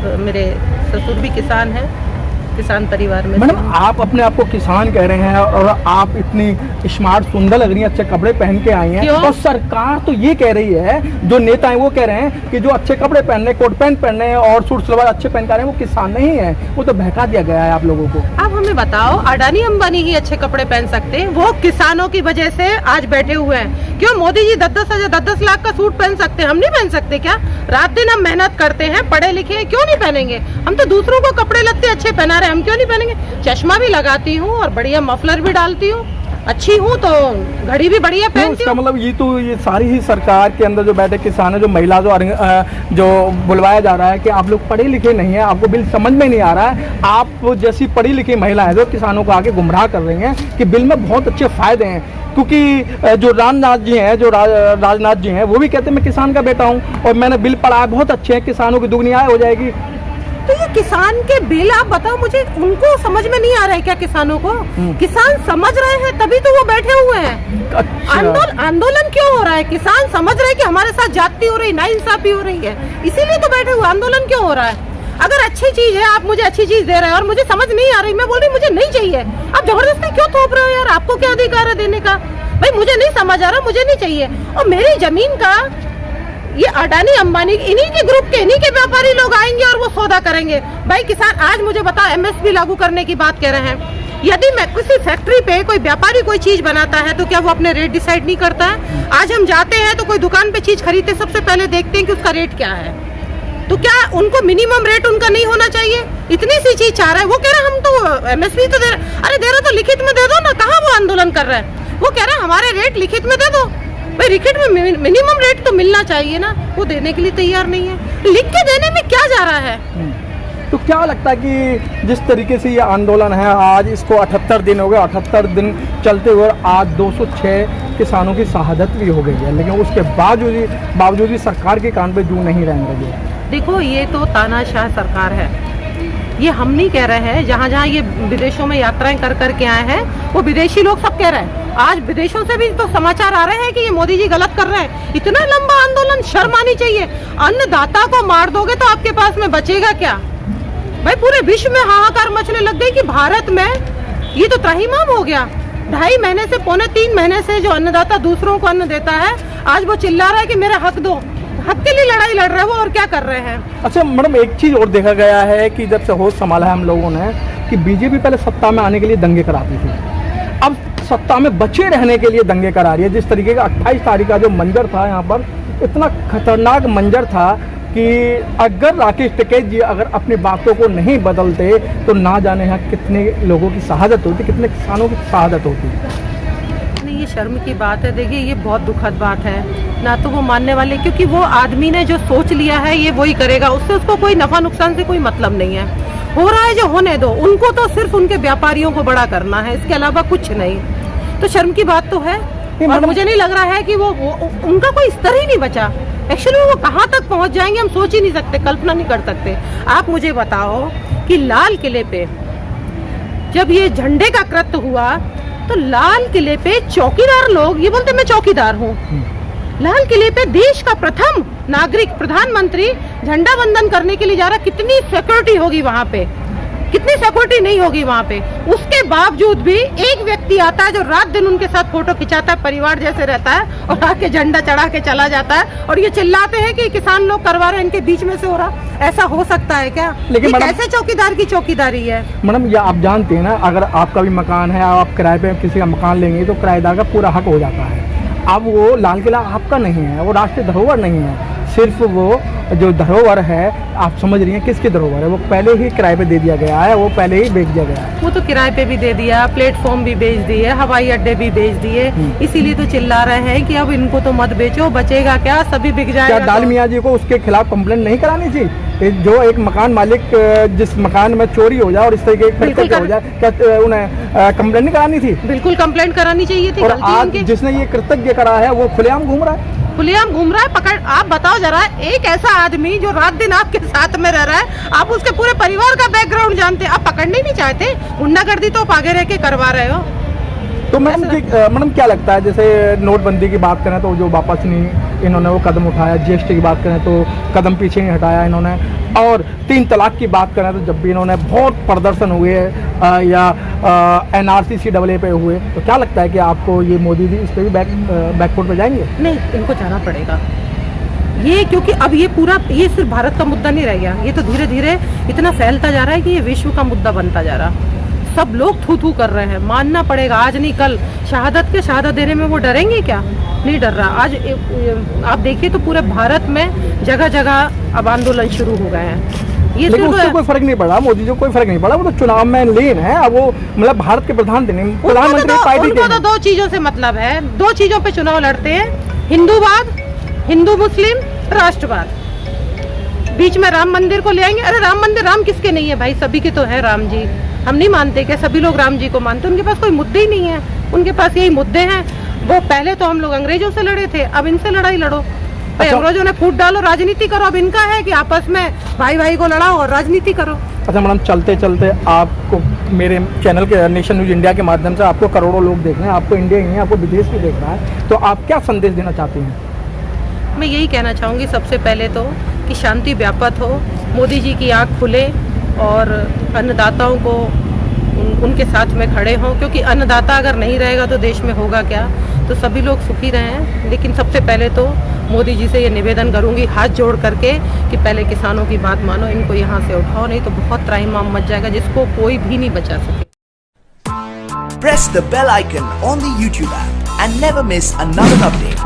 और मेरे ससुर भी किसान हैं, किसान परिवार में। मैडम, आप अपने आप को किसान कह रहे हैं और आप इतनी स्मार्ट सुंदर लग रही हैं, अच्छे कपड़े पहन के आई हैं, और सरकार तो ये कह रही है, जो नेता हैं वो कह रहे हैं कि जो अच्छे कपड़े पहनने, कोट पैंट पहनने और सूट सलवार अच्छे पहन कर रहे हैं वो किसान नहीं है। वो तो बहका दिया गया है आप लोगों को। आप हमें बताओ, अडानी अंबानी ही अच्छे कपड़े पहन सकते हैं, वो किसानों की वजह से आज बैठे हुए हैं। क्यों मोदी जी 10-10 लाख का सूट पहन सकते हैं, हम नहीं पहन सकते क्या? रात दिन हम मेहनत करते हैं, पढ़े लिखे हैं, क्यों नहीं पहनेंगे? हम तो दूसरों को कपड़े लत्ते अच्छे पहना रहे हैं, हम क्यों नहीं पहनेंगे? चश्मा भी लगाती हूँ और बढ़िया मफलर भी डालती हूँ, अच्छी हूँ तो घड़ी भी बढ़िया पहनती हूँ। मतलब ये सारी ही सरकार के अंदर जो बैठे किसान है, जो महिला जो बुलवाया जा रहा है कि आप लोग पढ़े लिखे नहीं है, आपको बिल समझ में नहीं आ रहा है। आप जैसी पढ़ी लिखी महिला है जो किसानों को आगे गुमराह कर रही हैं कि बिल में बहुत अच्छे फायदे हैं, क्योंकि जो राजनाथ जी हैं, जो राजनाथ जी हैं, वो भी कहते हैं मैं किसान का बेटा हूँ और मैंने बिल पढ़ा है, बहुत अच्छे हैं, किसानों की दुगनी आय हो जाएगी। तो ये किसान के बिल आप बताओ मुझे, उनको समझ में नहीं आ रहा है क्या? किसानों को किसान समझ रहे हैं तभी तो वो बैठे हुए हैं। अच्छा। आंदोलन क्यों हो रहा है? किसान समझ रहे हैं कि हमारे साथ जाति हो रही, नाइंसाफी हो रही है, इसीलिए तो बैठे हुए। आंदोलन क्यों हो रहा है? अगर अच्छी चीज है, आप मुझे अच्छी चीज दे रहे हैं और मुझे समझ नहीं आ रही, मैं बोल रही मुझे नहीं चाहिए, आप जबरदस्ती क्यों थोप रहे हो यार? आपको क्या अधिकार है देने का? भाई मुझे नहीं समझ आ रहा, मुझे नहीं चाहिए। और मेरी जमीन का ये अडानी अंबानी इन्हीं के ग्रुप के, इन्हीं के व्यापारी लोग आएंगे और वो सौदा करेंगे। भाई किसान आज मुझे बताओ, एमएसपी लागू करने की बात कह रहे हैं, यदि मैं किसी फैक्ट्री पे कोई व्यापारी कोई चीज बनाता है तो क्या वो अपने रेट डिसाइड नहीं करता है? आज हम जाते हैं तो कोई दुकान पे चीज खरीदते सबसे पहले देखते हैं कि उसका रेट क्या है, तो क्या उनको मिनिमम रेट उनका नहीं होना चाहिए? इतनी सी चीज चाह रहा है, वो कह रहा है हम तो एमएसपी तो दे रहे, अरे दे रहे तो लिखित में दे दो ना। कहाँ वो आंदोलन कर रहा है? वो कह रहा है हमारे रेट लिखित में दे दो। भाई लिखित में मिनिमम रेट तो मिलना चाहिए ना, वो देने के लिए तैयार नहीं है। लिख के देने में क्या जा रहा है? तो क्या लगता है कि जिस तरीके से ये आंदोलन है, आज इसको 78 दिन हो गए, 78 दिन चलते हुए आज 206 किसानों की शहादत भी हो गई है, लेकिन उसके बावजूद भी सरकार के कान पे जू नहीं रहने लगी। देखो ये तो तानाशाह सरकार है, ये हम नहीं कह रहे हैं। जहाँ जहाँ ये विदेशों में यात्राएं कर करके आए हैं वो विदेशी लोग सब कह रहे हैं। आज विदेशों से भी तो समाचार आ रहे हैं कि ये मोदी जी गलत कर रहे हैं। इतना लंबा आंदोलन, शर्म आनी चाहिए। अन्नदाता को मार दोगे तो आपके पास में बचेगा क्या? भाई पूरे विश्व में हाहाकार मचने लग गई कि भारत में ये तो त्राहिमाम हो गया। 2.5 महीने से 2.25 महीने से जो अन्नदाता दूसरों को अन्न देता है, आज वो चिल्ला रहा है कि मेरा हक दो। हक के लिए लड़ाई लड़ रहे हैं वो, और क्या कर रहे हैं? अच्छा मैडम, एक चीज और देखा गया है कि जब से होश संभाला है हम लोगों ने कि बीजेपी पहले सत्ता में आने के लिए दंगे कराती थी, अब सत्ता में बचे रहने के लिए दंगे करा रही है। जिस तरीके का 28 तारीख का जो मंजर था यहाँ पर, इतना खतरनाक मंजर था कि अगर राकेश टिकैत जी अगर अपनी बातों को नहीं बदलते तो ना जाने यहाँ कितने लोगों की शहादत होती, कितने किसानों की शहादत होती। ये शर्म की बात है। देखिए ये बहुत दुखद बात है ना, तो वो मानने वाले, क्योंकि वो आदमी ने जो सोच लिया है ये वही करेगा, उससे उसको कोई नफा नुकसान से कोई मतलब नहीं है। हो रहा है जो होने दो, उनको तो सिर्फ उनके व्यापारियों को बड़ा करना है, इसके अलावा कुछ नहीं। तो शर्म की बात तो है, और मुझे नहीं लग रहा है कि वो उनका कोई स्तर ही नहीं बचा। एक्चुअली वो कहाँ तक पहुँच जाएंगे हम सोच ही नहीं सकते, कल्पना नहीं कर सकते। आप मुझे बताओ कि लाल किले पे जब ये झंडे का कृत्य हुआ तो लाल किले पे चौकीदार लोग ये बोलते मैं चौकीदार हूँ। लाल किले पे देश का प्रथम नागरिक प्रधानमंत्री झंडा वंदन करने के लिए जा रहा, कितनी सिक्योरिटी होगी वहाँ पे? कितनी सिक्योरिटी नहीं होगी वहाँ पे? उसके बावजूद भी एक व्यक्ति आता है जो रात दिन उनके साथ फोटो खिंचाता है, परिवार जैसे रहता है, और आके झंडा चढ़ा के चला जाता है, और ये चिल्लाते हैं कि किसान लोग करवा रहे हैं, इनके बीच में से हो रहा। ऐसा हो सकता है क्या? लेकिन कैसे चौकीदार की चौकीदारी है? मैडम ये आप जानते हैं ना, अगर आपका भी मकान है, आप किराए पे किसी का मकान लेंगे तो किराएदार का पूरा हक हो जाता है। अब वो लाल किला आपका नहीं है, वो राष्ट्रीय धरोहर नहीं है, सिर्फ वो जो धरोहर है, आप समझ रही हैं किसकी धरोहर है, वो पहले ही किराए पे दे दिया गया है, वो पहले ही बेच दिया गया है। वो तो किराए पे भी दे दिया, प्लेटफॉर्म भी बेच दिए, हवाई अड्डे भी बेच दिए, इसीलिए तो चिल्ला रहे हैं कि अब इनको तो मत बेचो, बचेगा क्या? सभी बिक जाएगा। क्या दाल मियाँ जी को उसके खिलाफ कंप्लेंट नहीं करानी थी? जो एक मकान मालिक जिस मकान में चोरी हो जाए और इस तरीके के हो जाए, क्या उन्हें कंप्लेंट नहीं करानी थी? बिल्कुल कंप्लेंट करानी चाहिए थी। और आज जिसने ये कृतज्ञ करा है वो खुलेआम घूम रहा है, खुलेआम घूम रहा है। पकड़, आप बताओ जरा, एक ऐसा आदमी जो रात दिन आपके साथ में रह रहा है, आप उसके पूरे परिवार का बैकग्राउंड जानते हैं, आप पकड़ने नहीं चाहते? गुंडागर्दी तो आप आगे रह के करवा रहे हो। तो मैडम क्या लगता है, जैसे नोटबंदी की बात करें तो जो वापस नहीं इन्होंने वो कदम उठाया, जीएसटी की बात करें तो कदम पीछे नहीं हटाया इन्होंने, और 3 तलाक की बात करें तो जब भी इन्होंने बहुत प्रदर्शन हुए या NRC CAA पे हुए, तो क्या लगता है कि आपको ये मोदी जी इस पर भी बैकफुट पे जाएंगे? नहीं, इनको जाना पड़ेगा ये, क्योंकि अब ये सिर्फ भारत का मुद्दा नहीं रह गया, ये तो धीरे धीरे इतना फैलता जा रहा है कि ये विश्व का मुद्दा बनता जा रहा। सब लोग थू थू कर रहे हैं, मानना पड़ेगा, आज नहीं कल शहादत देने में वो डरेंगे क्या? नहीं डर रहा। आज आप देखिए तो पूरे भारत में जगह जगह अब आंदोलन शुरू हो गए हैं। ये लेकिन उससे कोई फर्क नहीं पड़ा, मोदी जी को कोई फर्क नहीं पड़ा, वो तो चुनाव में लीन है। अब वो मतलब भारत के प्रधानमंत्री पार्टी के, उनको तो 2 चीजों से मतलब है, 2 चीजों पे चुनाव लड़ते हैं, हिंदूवाद, हिंदू मुस्लिम, राष्ट्रवाद। बीच में राम मंदिर को ले आएंगे। अरे राम मंदिर, राम किसके नहीं है भाई? सभी के तो है राम जी। हम नहीं मानते क्या? सभी लोग राम जी को मानते। उनके पास कोई मुद्दे ही नहीं है, उनके पास यही मुद्दे हैं। वो पहले तो हम लोग अंग्रेजों से लड़े थे, अब इनसे लड़ाई लड़ो भाई। अंग्रेजों ने फूट डालो, राजनीति करो। अब इनका है कि आपस में भाई भाई को लड़ाओ और राजनीति करो। अच्छा मैडम, चलते चलते आपको मेरे चैनल के नेशन न्यूज इंडिया के माध्यम से आपको करोड़ों लोग देख रहे हैं, आपको इंडिया ही नहीं आपको विदेश भी देख रहा है, तो आप क्या संदेश देना चाहती हैं? मैं यही कहना चाहूँगी सबसे पहले तो कि शांति व्याप्त हो, मोदी जी की आँख खुले और अन्नदाताओं को उनके साथ में खड़े हों, क्योंकि अन्नदाता अगर नहीं रहेगा तो देश में होगा क्या? तो सभी लोग सुखी रहें। लेकिन सबसे पहले तो मोदी जी से ये निवेदन करूंगी हाथ जोड़ करके कि पहले किसानों की बात मानो, इनको यहाँ से उठाओ, नहीं तो बहुत त्राहिमाम मच जाएगा जिसको कोई भी नहीं बचा सके। Press the bell icon on the YouTube app and never miss another update.